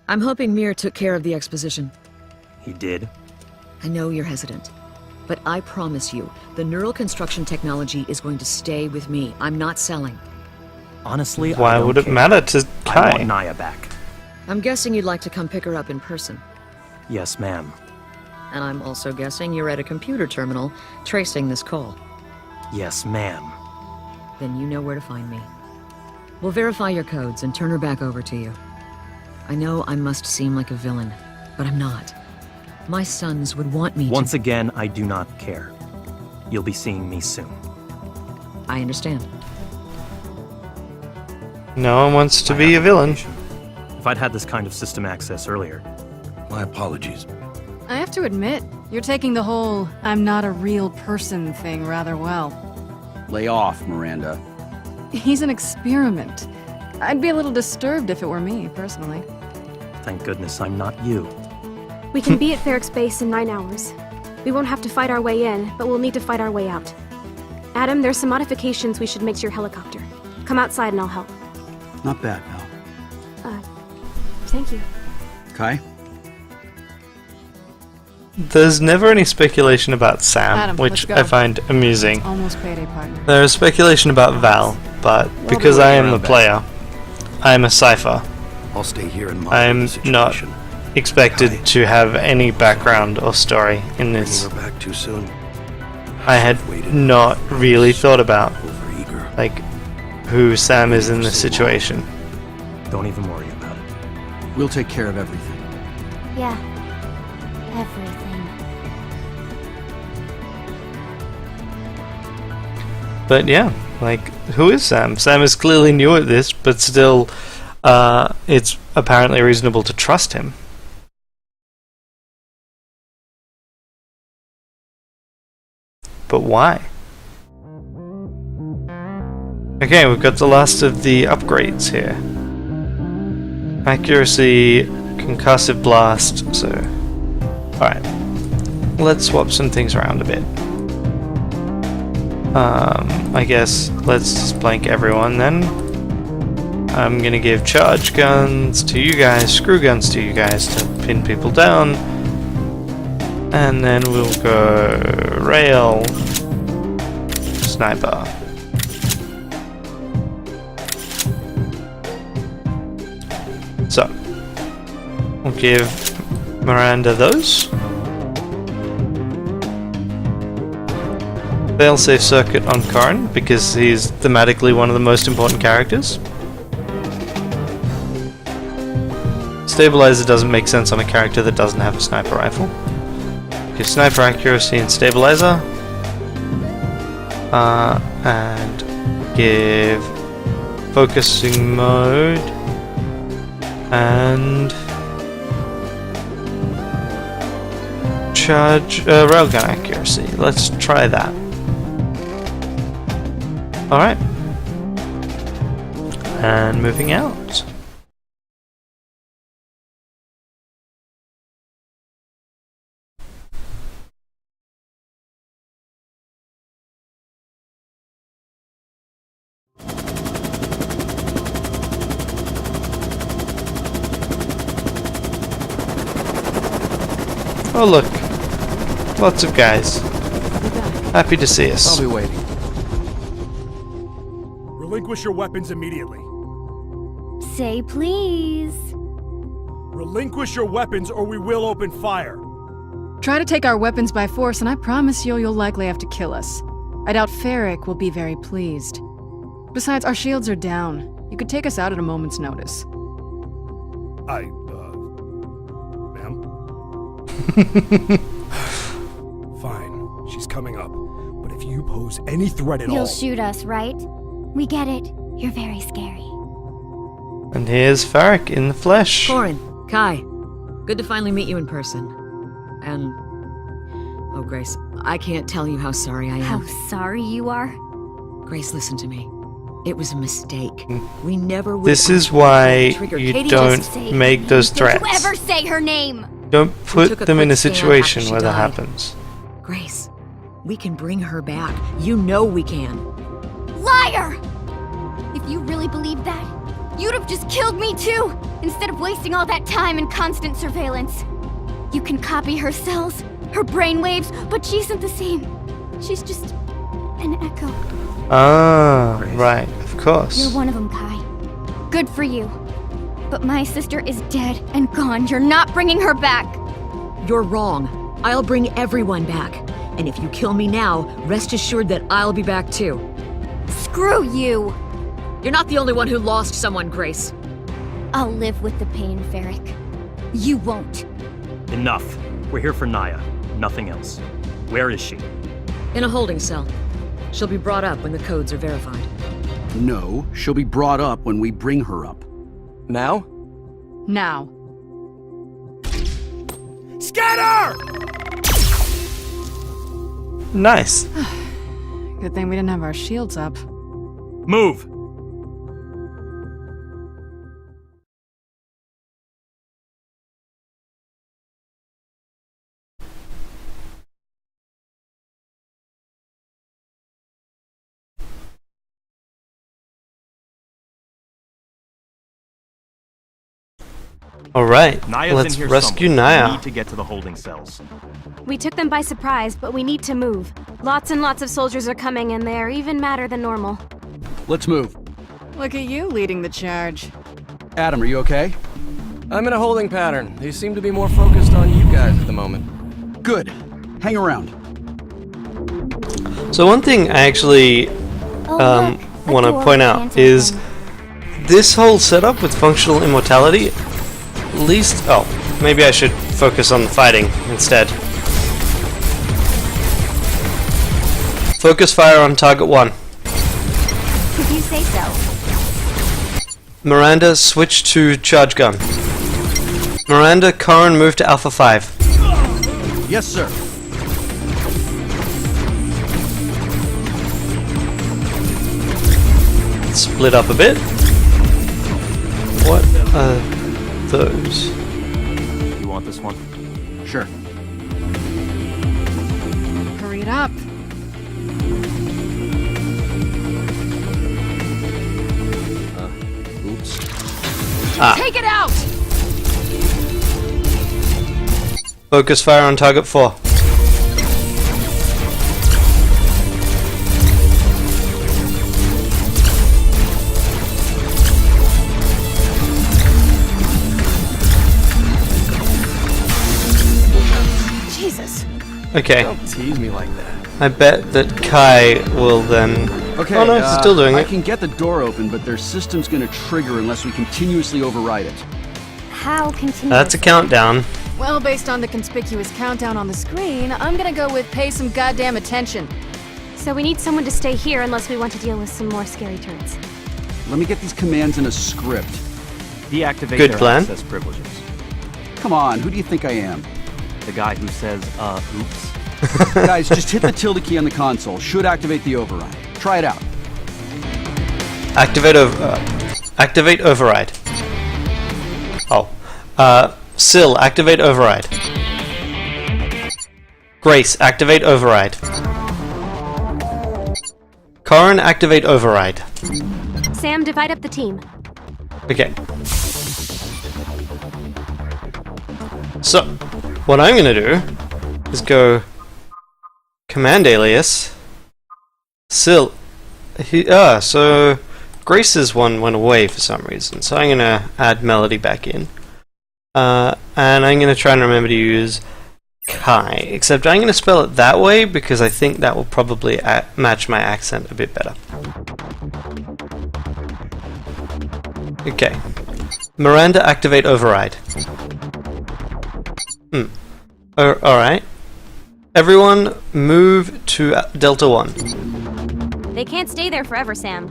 I'm hoping Mir took care of the exposition. He did? I know you're hesitant, but I promise you, the neural construction technology is going to stay with me. I'm not selling. Honestly, Why I don't would it care. matter to I Kai? want Naya back. I'm guessing you'd like to come pick her up in person. Yes, ma'am. And I'm also guessing you're at a computer terminal tracing this call. Yes, ma'am. Then you know where to find me. We'll verify your codes and turn her back over to you. I know I must seem like a villain, but I'm not. My sons would want me Once again, I do not care. You'll be seeing me soon. I understand. No one wants to I be a have villain. information. If I'd had this kind of system access earlier. My apologies. I have to admit, you're taking the whole I'm not a real person thing rather well. Lay off, Miranda. He's an experiment. I'd be a little disturbed if it were me, personally. Thank goodness I'm not you. We can be at Ferrick's base in 9 hours. We won't have to fight our way in, but we'll need to fight our way out. Adam, there's some modifications we should make to your helicopter. Come outside and I'll help. Not bad, pal. Thank you. Kai? There's never any speculation about Sam, Adam, which let's go. I find amusing. Almost payday, partner. There is speculation about Val, but be because I waiting am the around back. player, I am a cipher. I'll stay here and I'm monitor the not situation. expected Kai. to have any background or story in this. Bringing her back too soon. I had not really thought about Overeager. like who Sam is in this situation. Don't even worry about it. We'll take care of everything. Yeah. Everything. But yeah, like, who is Sam? Sam is clearly new at this, but still, it's apparently reasonable to trust him. But why? Okay, we've got the last of the upgrades here. Accuracy, concussive blast, so... Alright. Let's swap some things around a bit. I guess let's just blank everyone then. I'm gonna give charge guns to you guys, screw guns to you guys to pin people down. And then we'll go rail, sniper. So, we'll give Miranda those. Failsafe circuit on Karn, because he's thematically one of the most important characters. Stabilizer doesn't make sense on a character that doesn't have a sniper rifle. Give sniper accuracy and stabilizer. And give focusing mode. And charge railgun accuracy. Let's try that. Alright. And moving out. Oh look, lots of guys. Happy to see us. I'll be waiting. Relinquish your weapons immediately. Say please. Relinquish your weapons or we will open fire. Try to take our weapons by force, and I promise you'll likely have to kill us. I doubt Ferrick will be very pleased. Besides, our shields are down. You could take us out at a moment's notice. Ma'am? Fine, she's coming up. But if you pose any threat at You'll all... shoot us, right? We get it. You're very scary. And here's Farrick in the flesh. Corin, Kai, good to finally meet you in person. And... oh, Grace, I can't tell you how sorry I How am. sorry you are? Grace, listen to me. It was a mistake. We never would This have is why triggered. you Katie don't just say make those Don't threats. you ever say her name! Don't put took a them in quick a stand situation after she where that died. happens. Grace, we can bring her back. You know we can. Liar! If you really believe that, You'd have just killed me too, instead of wasting all that time in constant surveillance. You can copy her cells, her brainwaves, but she isn't the same. She's just an echo. Ah, right, of course. You're one of them, Kai. Good for you. But my sister is dead and gone. You're not bringing her back. You're wrong. I'll bring everyone back. And if you kill me now, rest assured that I'll be back too. Screw you. You're not the only one who lost someone, Grace. I'll live with the pain, Ferric. You won't. Enough. We're here for Naya. Nothing else. Where is she? In a holding cell. She'll be brought up when the codes are verified. No, she'll be brought up when we bring her up. Now? Now. Scatter! Nice. Good thing we didn't have our shields up. Move! Alright, Naya's let's in here rescue somewhere. We Naya. need to get to the holding cells. We took them by surprise, but we need to move. Lots and lots of soldiers are coming, and they're even madder than normal. Let's move. Look at you leading the charge. Adam, are you okay? I'm in a holding pattern. They seem to be more focused on you guys at the moment. Good. Hang around. So one thing I actually Oh, look, want a to door point out can't is open. this whole setup with functional immortality, at least... Oh, maybe I should focus on the fighting instead. Focus fire on target 1. If you say so. Miranda, switch to charge gun. Miranda, Corin, move to Alpha 5. Yes, sir. Split up a bit. What are those? You want this one? Sure. Hurry it up. Oops. Take it out! Focus fire on target 4. Jesus. Okay, Don't tease me like that. I bet that Kai will then... Okay, Oh no, it's still doing I it. can get the door open, but their system's gonna trigger unless we continuously override it. How continue? That's a countdown. Well, based on the conspicuous countdown on the screen, I'm gonna go with pay some goddamn attention. So we need someone to stay here unless we want to deal with some more scary turrets. Let me get these commands in a script. Deactivate Good their plan. access privileges. Come on, who do you think I am? The guy who says, oops. Guys, just hit the tilde key on the console. Should activate the override. Try it out. Activate override. Oh. Syl, activate override. Grace, activate override. Corin, activate override. Sam, divide up the team. Okay. So, what I'm gonna do is go command alias Syl. So Grace's one went away for some reason, so I'm gonna add Melody back in. And I'm gonna try and remember to use Kai, except I'm gonna spell it that way because I think that will probably match my accent a bit better. Okay. Miranda, activate override. Alright. Everyone, move to Delta 1. They can't stay there forever, Sam.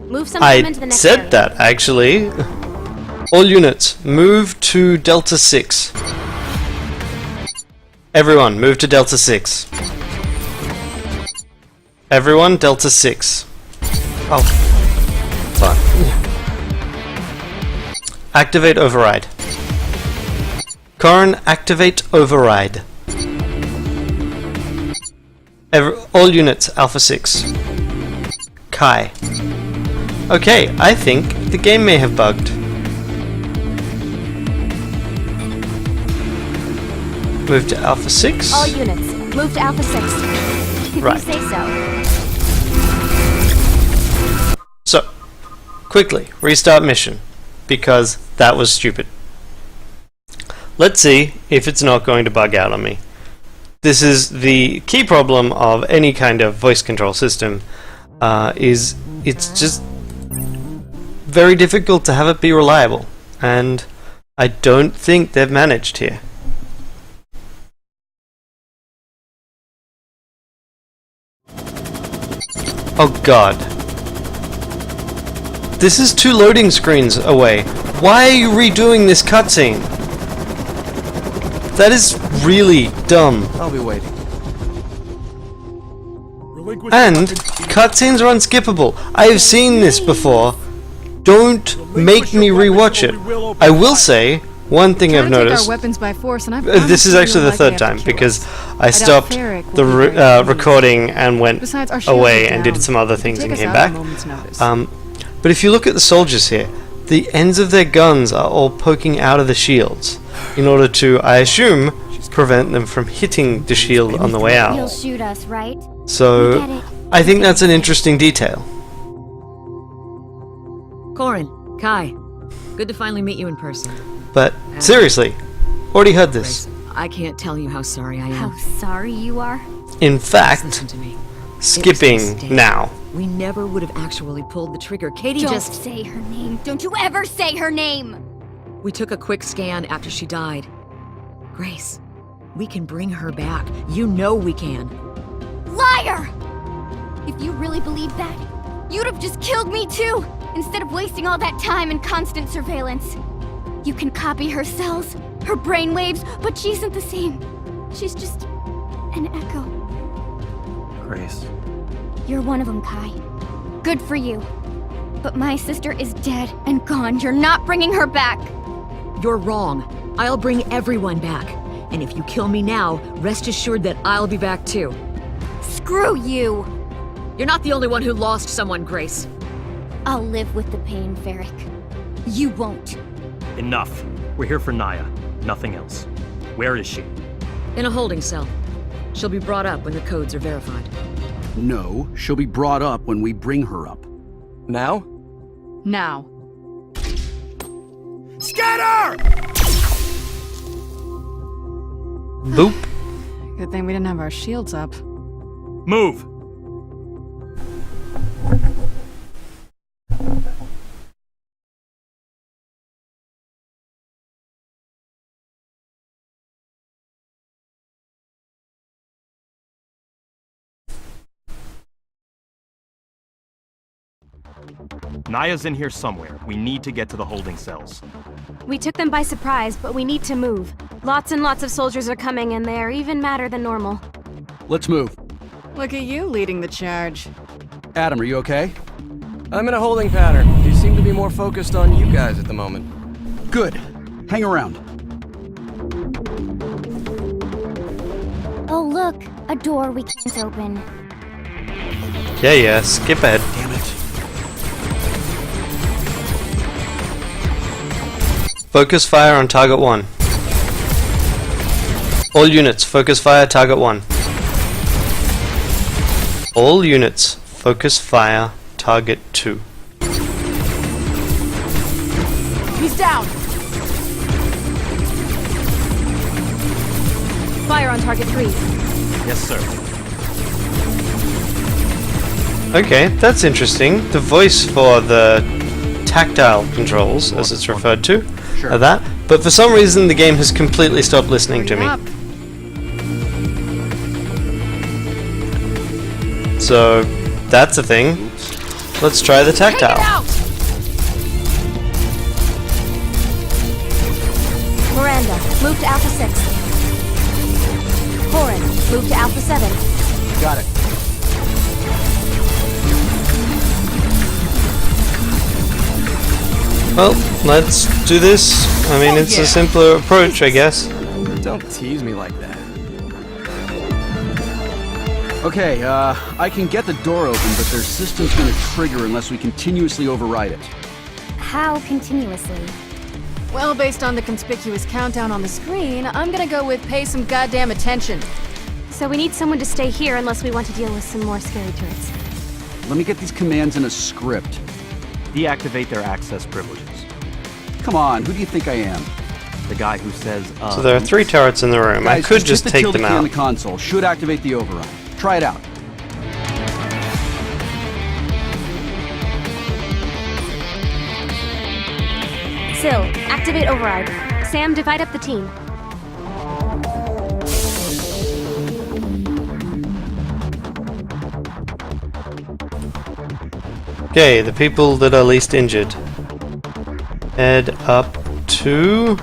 Move some of them I into the next said area. that, actually. All units, move to Delta 6. Everyone, move to Delta 6. Everyone, Delta 6. Oh. Fuck. Activate override. Corin, activate override. All units, Alpha 6. Kai. Okay, I think the game may have bugged. Move to Alpha 6. All units, move to Alpha 6. If Right. you say so. So, quickly, restart mission, because that was stupid. Let's see if it's not going to bug out on me. This is the key problem of any kind of voice control system, is it's just very difficult to have it be reliable, and I don't think they've managed here. Oh god. This is 2 loading screens away. Why are you redoing this cutscene? That is really dumb. I'll be waiting. And cutscenes are unskippable. I have seen this before. Don't make me rewatch it. I will say, one thing I've Try to take our noticed. weapons by force, and I promise This is you actually you'll the third likely have time to kill because us. I doubt stopped Ferric will the be very pleased. recording and went Besides, our shields away are and did down. some other You can things take and us came out back. at a moment's notice. But if you look at the soldiers here, the ends of their guns are all poking out of the shields in order to, I assume, prevent them from hitting the shield on the way You'll out. shoot us, right? So, We get it. I think that's an interesting detail. Corin, Kai, good to finally meet you in person. But, seriously, already heard this. Grace, I can't tell you how sorry I am. How sorry you are. In fact, Listen to me. It was a skipping mistake. now. We never would have actually pulled the trigger. Katie Don't just... say her name. Don't you ever say her name! We took a quick scan after she died. Grace, we can bring her back. You know we can. Liar! If you really believed that, you'd have just killed me too, instead of wasting all that time in constant surveillance. You can copy her cells, her brainwaves, but she isn't the same. She's just an echo. Grace. You're one of them, Kai. Good for you. But my sister is dead and gone. You're not bringing her back. You're wrong. I'll bring everyone back. And if you kill me now, rest assured that I'll be back too. Screw you! You're not the only one who lost someone, Grace. I'll live with the pain, Ferric. You won't. Enough. We're here for Naya. Nothing else. Where is she? In a holding cell. She'll be brought up when the codes are verified. No, she'll be brought up when we bring her up. Now? Now. Scatter! Boop. Good thing we didn't have our shields up. Move! Naya's in here somewhere. We need to get to the holding cells. We took them by surprise, but we need to move. Lots and lots of soldiers are coming, and they're even madder than normal. Let's move. Look at you leading the charge. Adam, are you okay? I'm in a holding pattern. You seem to be more focused on you guys at the moment. Good. Hang around. Oh, look. A door we can't open. Yeah, skip ahead. Damn it. Focus fire on target 1. All units, focus fire target 1. All units, focus fire target 2. He's down! Fire on target 3. Yes, sir. Okay, that's interesting. The voice for the tactile controls, as it's referred to, are that. But for some reason, the game has completely stopped listening to me. Up. So, that's a thing. Let's try the tactile. Miranda, move to Alpha 6. Corin, move to Alpha 7. Got it. Well, let's do this. I mean, it's a simpler approach, I guess. Don't tease me like that. Okay, I can get the door open, but their system's gonna trigger unless we continuously override it. How continuously? Well, based on the conspicuous countdown on the screen, I'm gonna go with pay some goddamn attention. So we need someone to stay here unless we want to deal with some more scary turrets. Let me get these commands in a script. Deactivate their access privileges. Come on, who do you think I am? The guy who says, So there are 3 turrets in the room. I Guys, could hit just the take tilde them key on out. the console. Should activate the override. Try it out. Syl, activate override. Sam, divide up the team. Okay, the people that are least injured. Head up to...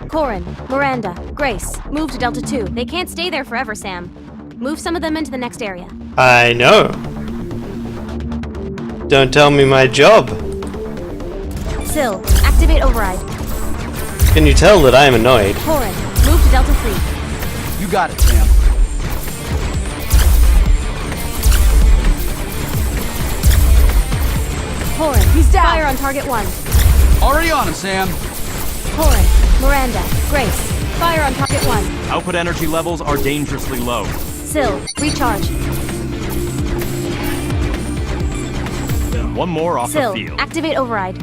Corin, Miranda, Grace, move to Delta 2. They can't stay there forever, Sam. Move some of them into the next area. I know. Don't tell me my job. Syl, activate override. Can you tell that I am annoyed? Corin, move to Delta 3. You got it, Sam. Corin, he's down. Fire on target 1. Already on him, Sam. Corin, Miranda, Grace, fire on target 1. output energy levels are dangerously low. Syl, recharge. One more off Syl, the field. activate override.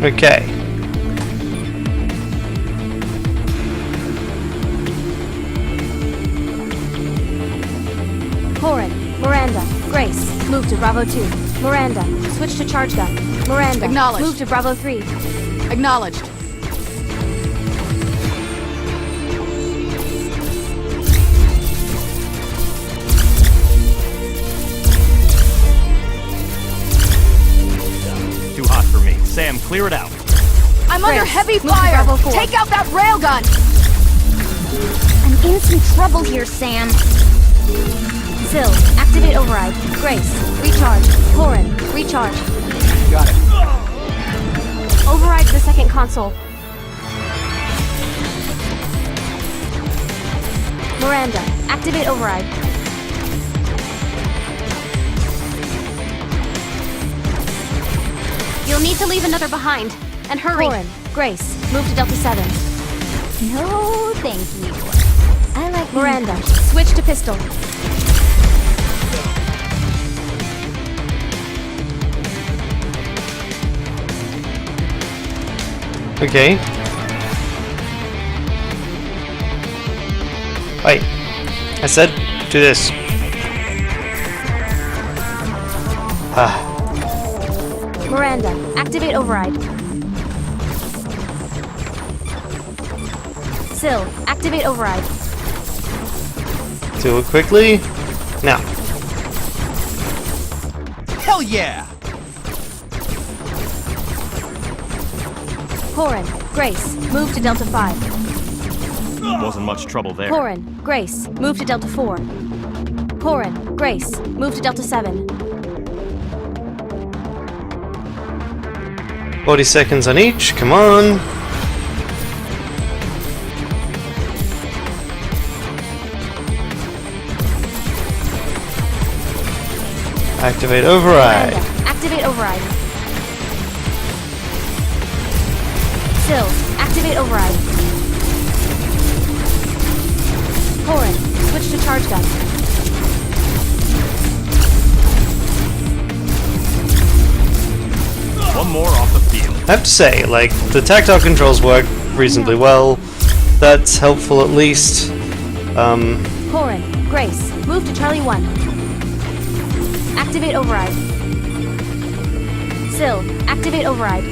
Okay. Corin, Miranda, Grace, move to Bravo 2. Miranda, switch to charge gun. Miranda, Acknowledged. move to Bravo 3. Acknowledged. Too hot for me. Sam, clear it out. I'm under Grace, heavy move to fire! Bravo 4. Take out that railgun! I'm in some trouble here, Sam. Syl, activate override. Grace, recharge. Corin, recharge. Got it. Override the second console. Miranda, activate override. You'll need to leave another behind. And hurry. Corin, Grace, move to Delta 7. No, thank you. I like Miranda, switch to pistol. Okay. Wait. I said do this. Ah. Miranda, activate override. Syl, activate override. Do it quickly. Now. Hell yeah! Corin, Grace, move to Delta 5. Wasn't much trouble there. Corin, Grace, move to Delta 4. Corin, Grace, move to Delta 7. 40 seconds on each. Come on. Activate override. Miranda, activate override. Syl, activate override. Corin, switch to charge gun. One more off the field. I have to say, like, the tactile controls work reasonably well. That's helpful at least. Corin, Grace, move to Charlie 1. Activate override. Syl, activate override.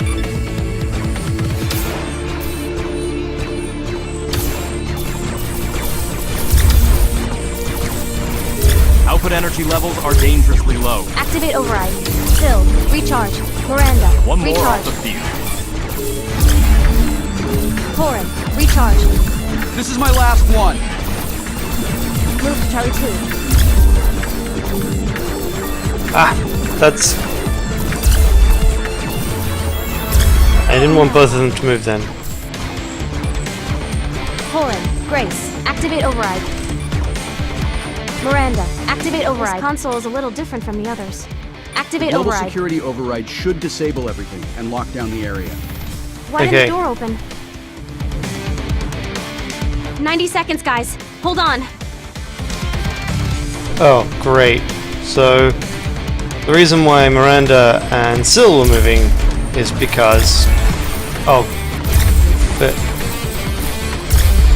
Output energy levels are dangerously low. Activate override. Syl, recharge. Miranda, One more recharge. off the field. Corin, recharge. This is my last one. Move to Charlie 2. Ah, that's... I didn't want both of them to move then. Corin, Grace, activate override. Miranda, activate override. This console is a little different from the others. Activate Global override. security override should disable everything and lock down the area. Why Okay. didn't the door open? 90 seconds, guys. Hold on. Oh, great. So, the reason why Miranda and Sil were moving is because... Oh.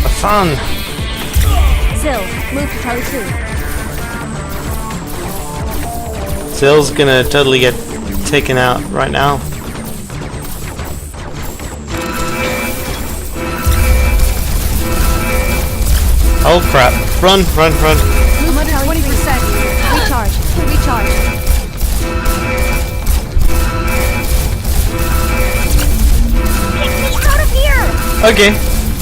For fun. Sil, move to Charlie 2. Sil's gonna totally get taken out right now. Oh crap. Run, run, run. Move to Charlie 20%. Recharge. Recharge. Out of here! Okay.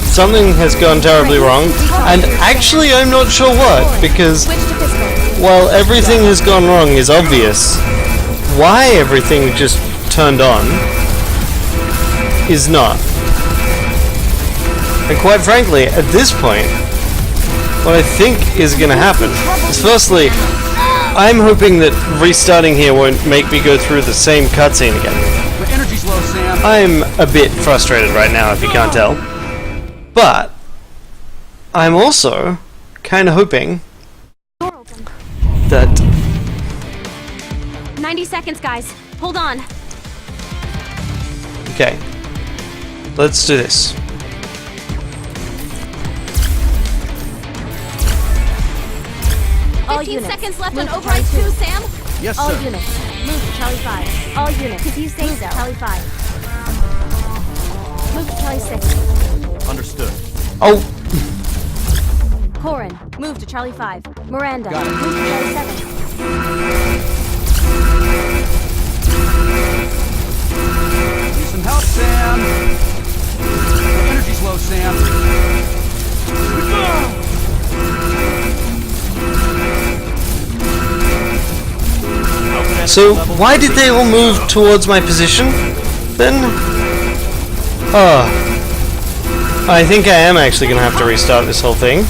Something has gone terribly wrong. And actually I'm not sure what, because Switch to pistol. while everything has gone wrong is obvious, why everything just turned on is not. And quite frankly, at this point, what I think is going to happen is firstly, I'm hoping that restarting here won't make me go through the same cutscene again. Your energy's low, Sam. I'm a bit frustrated right now, if you can't tell. But I'm also kind of hoping Door open. that 90 seconds, guys. Hold on. okay, let's do this. All 15 units. seconds left Move on to override Charlie 2, Sam. Yes, All sir. units. Move to Charlie 5. All units. If you say so. Charlie 5. Move to Charlie 6. Understood. Oh, Corin, move to Charlie 5. Miranda, Got it. move to Charlie 7. Need some help, Sam. Your energy's low, Sam. so why did they all move towards my position then? Oh, I think I am actually going to have to restart this whole thing.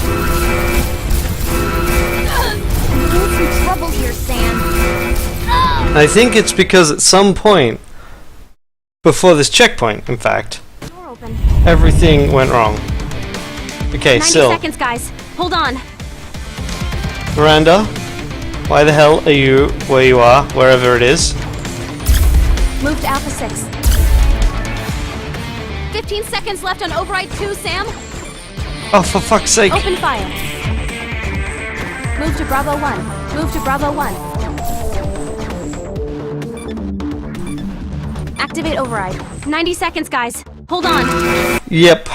I'm in some trouble here, Sam. I think it's because at some point, before this checkpoint, in fact, Door open. everything went wrong. Okay, 90 Sil, seconds, guys. Hold on. Miranda, why the hell are you where you are, wherever it is? Move to Alpha 6. 15 seconds left on override 2, Sam. Oh, for fuck's sake. Open fire. Move to Bravo 1. Move to Bravo 1. Activate override. 90 seconds, guys. Hold on. Yep.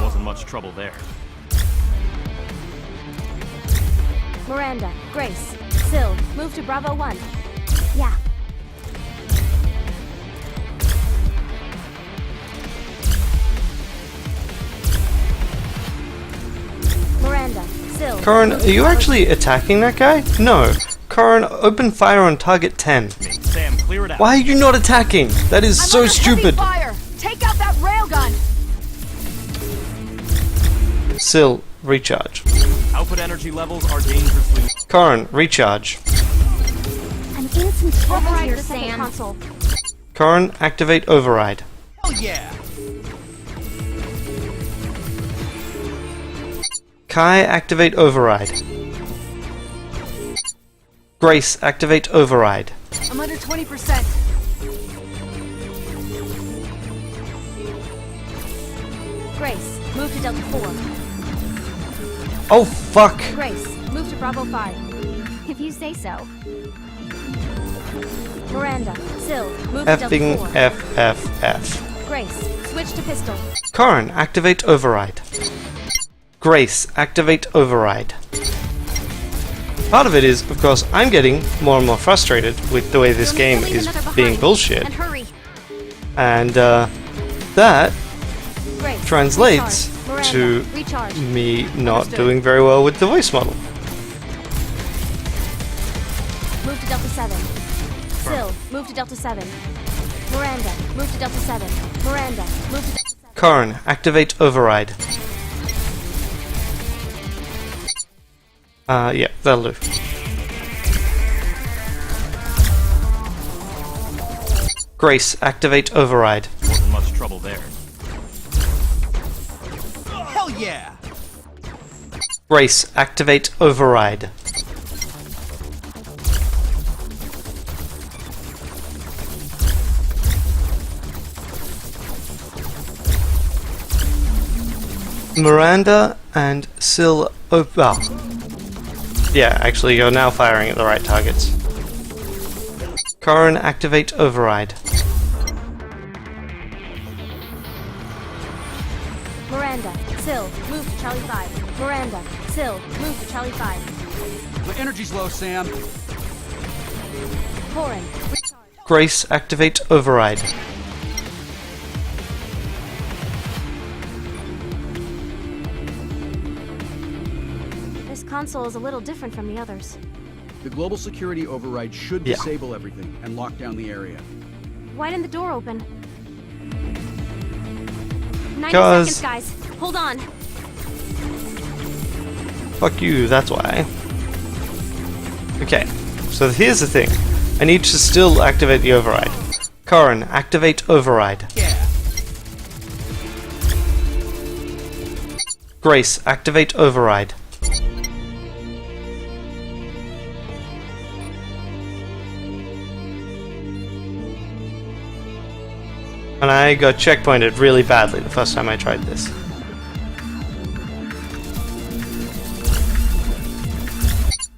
Wasn't much trouble there. Miranda, Grace, Sil, move to Bravo 1. Yeah. Miranda, Sil. Corin, are you actually attacking that guy? No. Corin, open fire on target 10. Sam, clear it out. Why are you not attacking? That is so stupid. Fire! Take out that railgun! Sil, recharge. Output energy levels are dangerously... Corin, recharge. I'm in some trouble Override here, the second Sam. console. Corin, activate override. Oh yeah. Kai, activate override. Grace, activate override. I'm under 20%. Grace, move to Delta 4. Oh, fuck. Grace, move to Bravo 5. If you say so. Miranda, Sil, move to Delta Effing 4. FFF. Grace, switch to pistol. Corin, activate override. Grace, activate override. Part of it is, of course, I'm getting more and more frustrated with the way this You'll game need to leave is another behind. being bullshit. And hurry. And that Grace, translates recharge. to Miranda, recharge. me not Understood. doing very well with the voice model. Move to Delta 7. Sil, move to Delta 7. Miranda, move to Delta 7. Miranda, move to Delta 7. Karn, activate override. Yeah, that'll do. Grace, activate override. Wasn't much trouble there. Hell yeah! Grace, activate override. Miranda and Sil. Yeah, actually, you're now firing at the right targets. Karn, activate override. Miranda, Sil, move to Charlie 5. Miranda, Sil, move to Charlie 5. My energy's low, Sam. Corin, Grace, activate override. this console is a little different from the others. The global security override should disable everything and lock down the area. Why didn't the door open? 90 'Cause- seconds, guys. Hold on. Fuck you, that's why. Okay, so here's the thing. I need to still activate the override. Karn, activate override. Yeah. Grace, activate override. And I got checkpointed really badly the first time I tried this.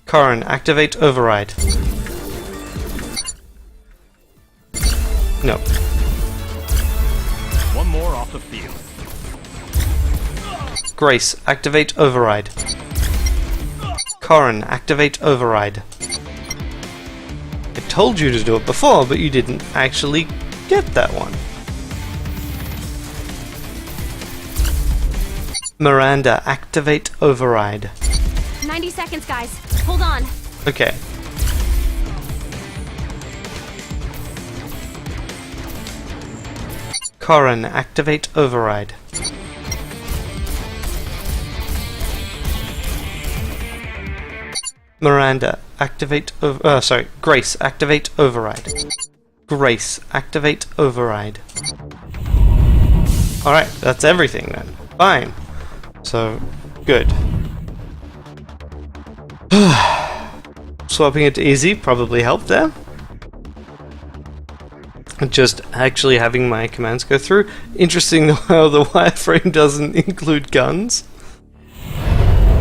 Karn, activate override. No. One more off the field. Grace, activate override. Karn, activate override. I told you to do it before, but you didn't actually get that one. Miranda, activate override. 90 seconds, guys. Hold on. Okay. Karn, activate override. Miranda, activate Grace, activate override. Grace, activate override. Alright, that's everything then. Fine. So, good. Swapping it to easy probably helped there. Just actually having my commands go through. Interesting how the wireframe doesn't include guns.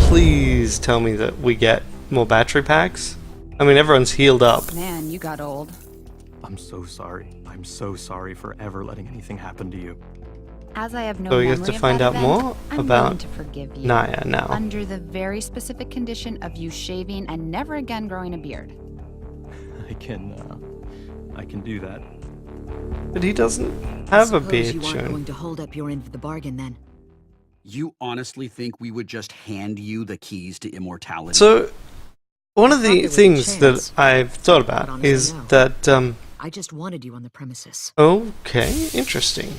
Please tell me that we get more battery packs. I mean, everyone's healed up. Man, you got old. I'm so sorry. I'm so sorry for ever letting anything happen to you. As I have no So we memory have to of find that out event, more I'm about willing to forgive you. Naya now. Under the very specific condition of you shaving and never again growing a beard. I can do that. But he doesn't have a Suppose beard, you aren't Shun. going to hold up your end of the bargain then. You honestly think we would just hand you the keys to immortality? So, one of Thought there the was a things chance, that I've thought but about honestly, is no. that, I just wanted you on the premises. okay, interesting.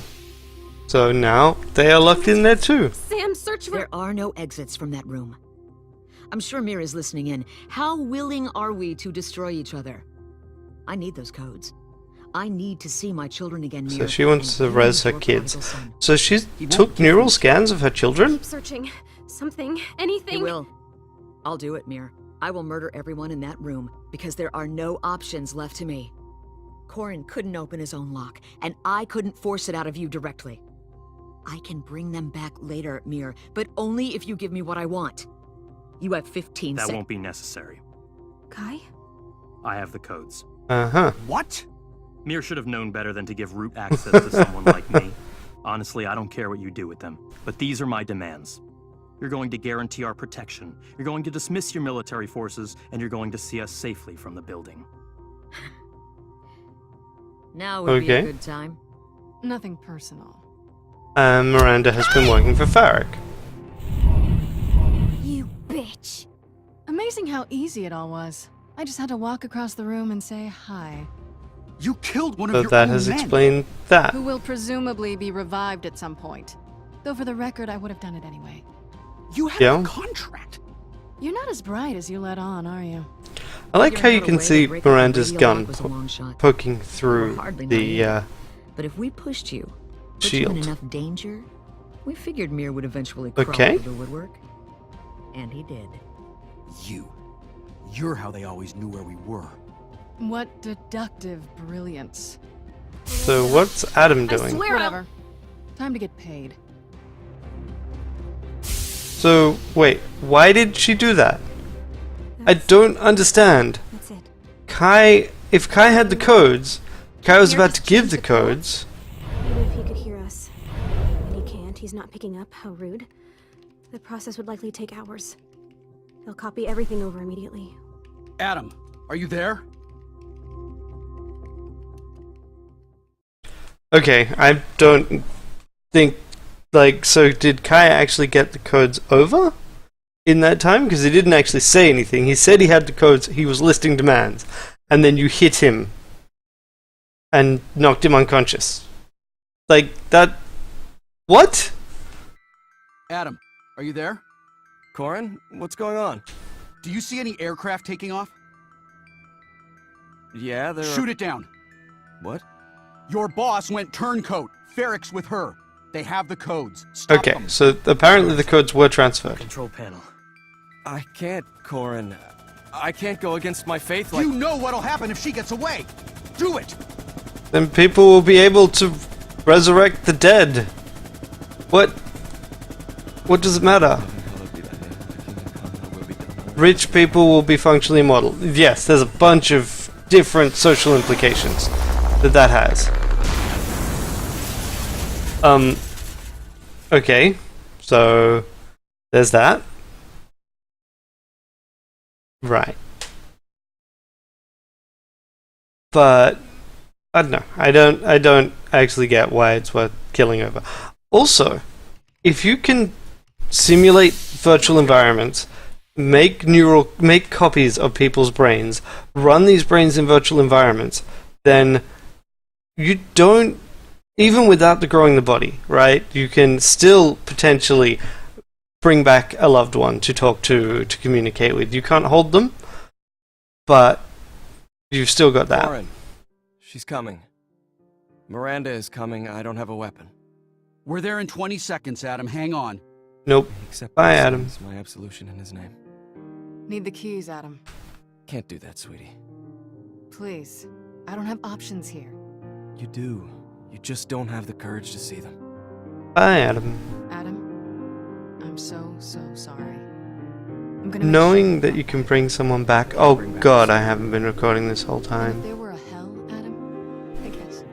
So now they are locked in there too. Sam, search for... There are no exits from that room. I'm sure Mira's listening in. How willing are we to destroy each other? I need those codes. I need to see my children again, Mira. So she wants to and res her your kids. prodigal son. So she He won't took give neural you- scans of her children? Keep searching. Something. You Anything. will. I'll do it, Mir. I will murder everyone in that room, because there are no options left to me. Corin couldn't open his own lock, and I couldn't force it out of you directly. I can bring them back later, Mir, but only if you give me what I want. You have 15 That seconds. won't be necessary. Kai? I have the codes. Uh-huh. What? Mir should have known better than to give root access to someone like me. Honestly, I don't care what you do with them, but these are my demands. You're going to guarantee our protection, you're going to dismiss your military forces, and you're going to see us safely from the building. Now would be Okay. a good time. Nothing personal. Miranda has been working for Farrick. You bitch. Amazing how easy it all was. I just had to walk across the room and say hi. You killed one of So your that own has men. explained that. Who will presumably be revived at some point. Though for the record, I would have done it anyway. You had Yeah. a contract. You're not as bright as you let on, are you? I like how you Figuring out a can way to see break up the Miranda's radio gun lock was a long shot. poking through We're hardly the naive. But if we pushed you, put you in shield. enough danger, we figured Mir would eventually crawl Okay. through the woodwork. And he did. You're how they always knew where we were. What deductive brilliance. So what's Adam doing? Whatever. Time to get paid. So wait, why did she do that? I don't understand. That's it. Kai, if Kai had the codes, Kai was about to give the codes. Even if he could hear us. And he can't, he's not picking up. How rude. The process would likely take hours. They'll copy everything over immediately. Adam, are you there? Okay, I don't think, like, so did Kai actually get the codes over in that time? Because he didn't actually say anything. He said he had the codes, he was listing demands, and then you hit him and knocked him unconscious. Like, that... What? Adam, are you there? Corin, what's going on? Do you see any aircraft taking off? Yeah, there Shoot it down. What? Your boss went turncoat. Ferrex with her. They have the codes. Stop Okay, them. so apparently the codes were transferred. Control panel. I can't, Corin. I can't go against my faith like... You know what'll happen if she gets away. Do it. Then people will be able to resurrect the dead. What? What does it matter? Rich people will be functionally immortal. Yes, there's a bunch of different social implications that has. Okay, so there's that. Right. But I don't know. I don't actually get why it's worth killing over. Also, if you can simulate virtual environments, make copies of people's brains, run these brains in virtual environments, then you don't, even without the growing the body, right? You can still potentially bring back a loved one to talk to communicate with. You can't hold them, but you've still got that. Corin, she's coming. Miranda is coming. I don't have a weapon. We're there in 20 seconds, Adam. Hang on. Nope. Except Bye, my son Adam. is my absolution in his name. Need the keys, Adam. Can't do that, sweetie. Please. I don't have options here. You do. You just don't have the courage to see them. Bye, Adam. Adam, I'm so sorry. I'm gonna Knowing that you can bring someone back. Oh god, I haven't been recording this whole If time. there were a hell, Adam, I guess.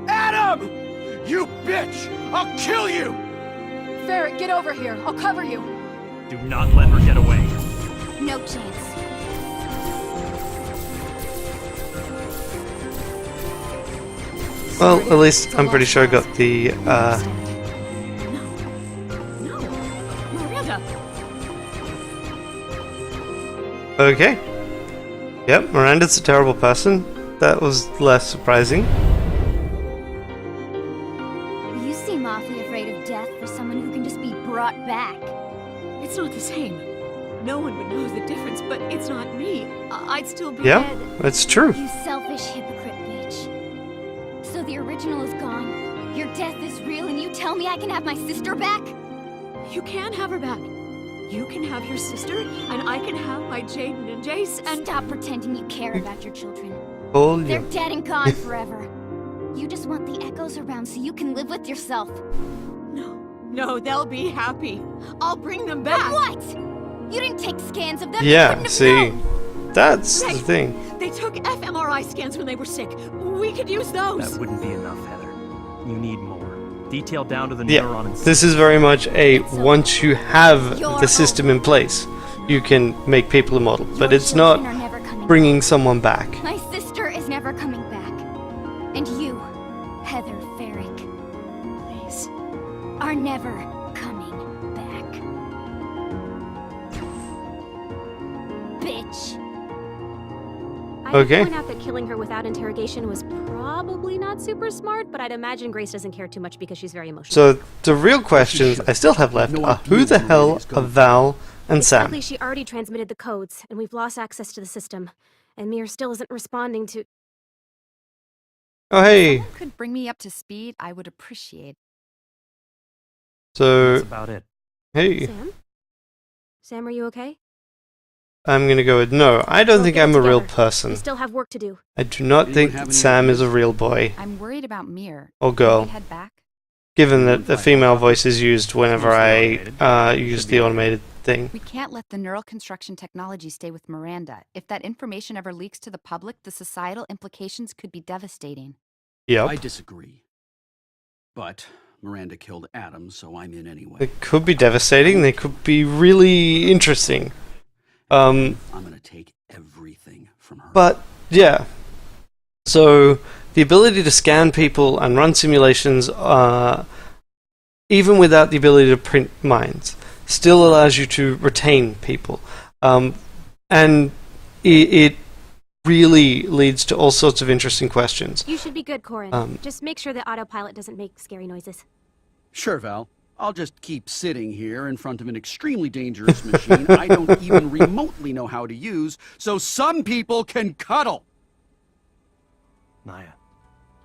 Adam! You bitch! I'll kill you! Ferret, get over here. I'll cover you. Do not let her get away. No chance. Well, at least I'm pretty sure I got the No. Miranda! okay. Yep, Miranda's a terrible person. That was less surprising. You seem awfully afraid of death for someone who can just be brought back. It's not the same. No one would know the difference, but it's not me. I'd still be Yeah, dead. that's true. You selfish hypocrite bitch. So the original is gone. Your death is real and you tell me I can have my sister back? You can have her back. You can have your sister, and I can have my Jaden and Jace, and... Stop pretending you care about your children. All They're you. dead and gone forever. You just want the echoes around so you can live with yourself. No, they'll be happy. I'll bring them back. But what? You didn't take scans of them. You Yeah, couldn't have see, known. that's the thing. They took fMRI scans when they were sick. We could use those. That wouldn't be enough, Heather. You need more. Detailed down to the Yeah, neuron and this is very much a once you have the system in place, you can make people immortal. But Your it's not children are never coming bringing someone back. back. My sister is never coming back. And you, Heather Ferrick, Please. are never coming back. Bitch. Okay. point out that killing her without interrogation was probably not super smart, but I'd imagine Grace doesn't care too much because she's very emotional. So the real questions I still have left are who the hell are Val and It's Sam? likely she already transmitted the codes, and we've lost access to the system. And Mir still isn't responding to... Oh hey. Someone could bring me up to speed, I would appreciate. So That's about it. hey, Sam? Sam, are you okay? I'm gonna go with no. I don't We'll think get it I'm a real together. person. We still have work to do. I do not Anyone think have that any Sam is a ideas? real boy I'm worried about Mir. or Can girl, we head back? given that the female voice is used whenever Mostly I automated. use Should the be automated thing. We can't let the neural construction technology stay with Miranda. If that information ever leaks to the public, the societal implications could be devastating. I Yep. disagree. But Miranda killed Adam, so I'm in anyway. They could be devastating. They could be really interesting. I'm gonna take everything from her. But yeah. So the ability to scan people and run simulations, even without the ability to print minds, still allows you to retain people, and it really leads to all sorts of interesting questions. You should be good, Corin. Just make sure the autopilot doesn't make scary noises. Sure, Val. I'll just keep sitting here in front of an extremely dangerous machine I don't even remotely know how to use, so some people can cuddle. Naya.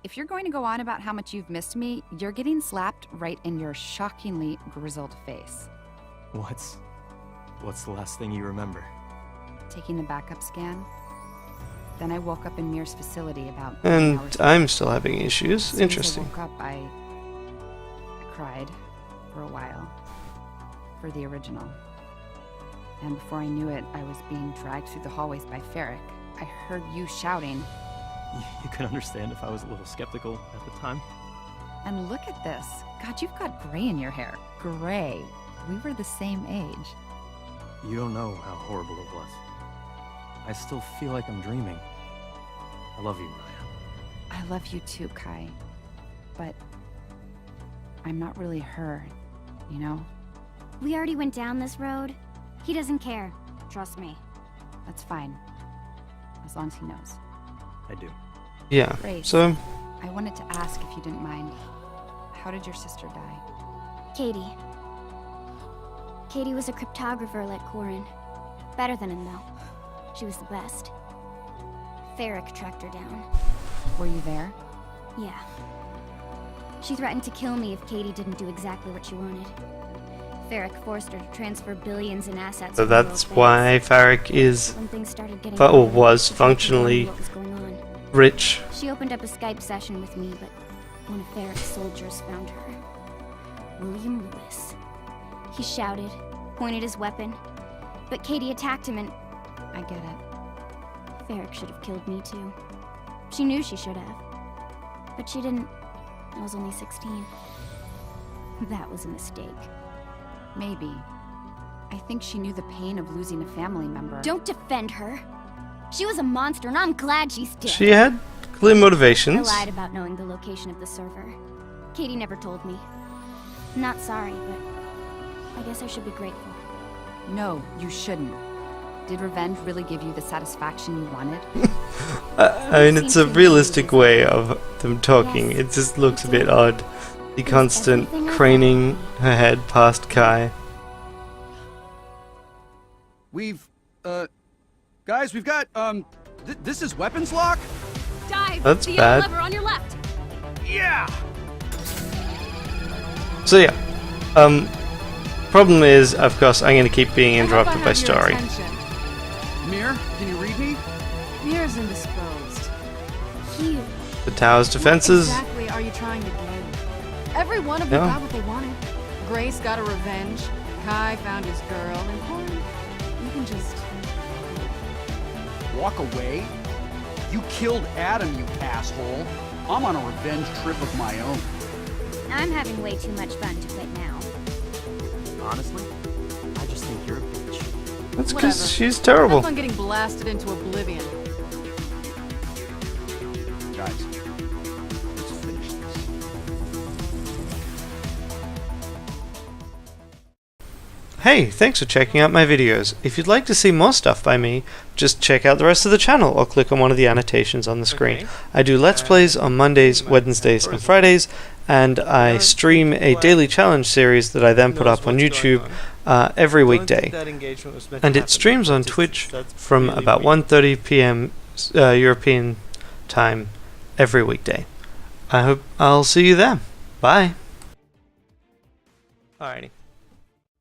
If you're going to go on about how much you've missed me, you're getting slapped right in your shockingly grizzled face. What's the last thing you remember? Taking the backup scan. Then I woke up in Mir's facility about 9 And hours I'm still having issues. As soon as Interesting. I woke up, I cried for a while. For the original. And before I knew it, I was being dragged through the hallways by Ferric. I heard you shouting, You can understand if I was a little skeptical at the time. and look at this. God, you've got gray in your hair. Gray. We were the same age. You don't know how horrible it was. I still feel like I'm dreaming. I love you, Naya. I love you too, Kai. But I'm not really her, you know? We already went down this road. He doesn't care. Trust me. That's fine. As long as he knows. I do. Yeah. Grace. So I wanted to ask if you didn't mind. How did your sister die? Katie. Katie was a cryptographer like Corin. Better than him, though. She was the best. Ferric tracked her down. Were you there? Yeah. She threatened to kill me if Katie didn't do exactly what she wanted. Ferric forced her to transfer billions in assets. So from the that's world why banks. Farrick is, When things started getting or bad, was she tried to tell me functionally what was going on. rich. She opened up a Skype session with me, but one of Ferric's soldiers found her. William Lewis. He shouted, pointed his weapon, but Katie attacked him and I get it. Ferric should have killed me too. She knew she should have. But she didn't. I was only 16. That was a mistake. Maybe. I think she knew the pain of losing a family member. Don't defend her. She was a monster, and I'm glad she's dead. She had clear I motivations. lied about knowing the location of the server. Katie never told me. Not sorry, but I guess I should be grateful. No, you shouldn't. Did revenge really give you the satisfaction you wanted? I mean, it's a realistic way of them talking. It just looks a bit odd. The constant craning her head past Kai. Guys, we've got, this is weapons lock? Dive! That's the bad. lever on your left! Yeah! So yeah, problem is, of course, I'm going to keep being interrupted by story. Mir, can you read me? Mir's indisposed. Huge. The tower's defenses. What exactly are you trying to get? Every one of them got what they wanted. Grace got a revenge. Kai found his girl, and Corin, you can just Walk away? You killed Adam, you asshole. I'm on a revenge trip of my own. I'm having way too much fun to quit now. Honestly, I just think you're a bitch. That's Whatever. because she's terrible. have fun getting blasted into oblivion. Guys, let's finish this. hey, thanks for checking out my videos. If you'd like to see more stuff by me, just check out the rest of the channel or click on one of the annotations on the screen. I do Let's Plays on Mondays, Wednesdays, and Fridays, and I stream a daily challenge series that I then put up on YouTube every weekday. And it streams on Twitch from about 1:30 p.m. European time every weekday. I hope I'll see you there. Bye. Alrighty.